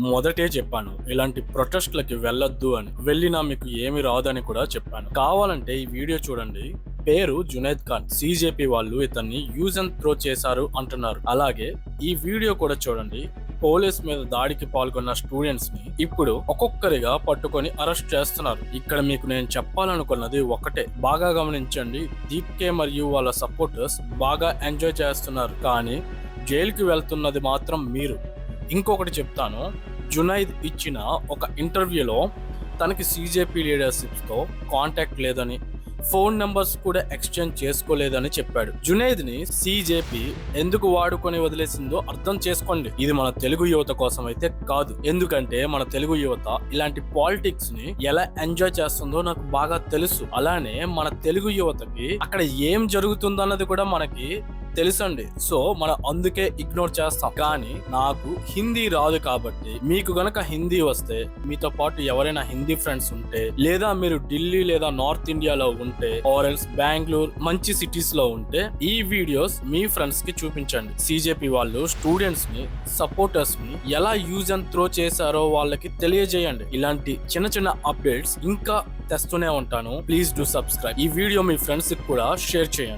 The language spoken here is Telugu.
మొదటే చెప్పాను ఇలాంటి ప్రొటెస్ట్‌లకి వెళ్ళొద్దు అని. వెళ్ళినా మీకు ఏమి రాదని కూడా చెప్పాను. కావాలంటే ఈ వీడియో చూడండి. పేరు జునైద్ ఖాన్. సీజేపీ వాళ్ళు ఇతన్ని యూజ్ అండ్ త్రో చేశారు అంటున్నారు. అలాగే ఈ వీడియో కూడా చూడండి. పోలీస్ మీద దాడికి పాల్గొన్న స్టూడెంట్స్ ని ఇప్పుడు ఒక్కొక్కరిగా పట్టుకొని అరెస్ట్ చేస్తున్నారు. ఇక్కడ మీకు నేను చెప్పాలనుకున్నది ఒకటే, బాగా గమనించండి. దీప్కే మరియు వాళ్ళ సపోర్టర్స్ బాగా ఎంజాయ్ చేస్తున్నారు, కానీ జైలుకి వెళ్తున్నది మాత్రం మీరు. ఇంకొకటి చెప్తాను, జునైద్ ఇచ్చిన ఒక ఇంటర్వ్యూలో తనకి సీజేపీ లీడర్షిప్స్ తో కాంటాక్ట్ లేదని, ఫోన్ నెంబర్స్ కూడా ఎక్స్చేంజ్ చేసుకోలేదని చెప్పాడు. జునైద్ ని సీజేపీ ఎందుకు వాడుకొని వదిలేసిందో అర్థం చేసుకోండి. ఇది మన తెలుగు యువత కోసం అయితే కాదు. ఎందుకంటే మన తెలుగు యువత ఇలాంటి పాలిటిక్స్ ని ఎలా ఎంజాయ్ చేస్తుందో నాకు బాగా తెలుసు. అలానే మన తెలుగు యువతకి అక్కడ ఏం జరుగుతుందన్నది కూడా మనకి తెలుసండి. సో మనం అందుకే ఇగ్నోర్ చేస్తాం. కానీ నాకు హిందీ రాదు కాబట్టి, మీకు గనక హిందీ వస్తే, మీతో పాటు ఎవరైనా హిందీ ఫ్రెండ్స్ ఉంటే, లేదా మీరు ఢిల్లీ లేదా నార్త్ ఇండియాలో ఉంటే, ఆర్ ఎల్స్ బెంగళూరు మంచి సిటీస్ లో ఉంటే, ఈ వీడియోస్ మీ ఫ్రెండ్స్ కి చూపించండి. సీజేపీ వాళ్ళు స్టూడెంట్స్ ని, సపోర్టర్స్ ని ఎలా యూజ్ అండ్ త్రో చేశారో వాళ్ళకి తెలియజేయండి. ఇలాంటి చిన్న చిన్న అప్డేట్స్ ఇంకా తెస్తూనే ఉంటాను. Please do subscribe. ఈ వీడియో మీ ఫ్రెండ్స్ కి కూడా షేర్ చేయండి.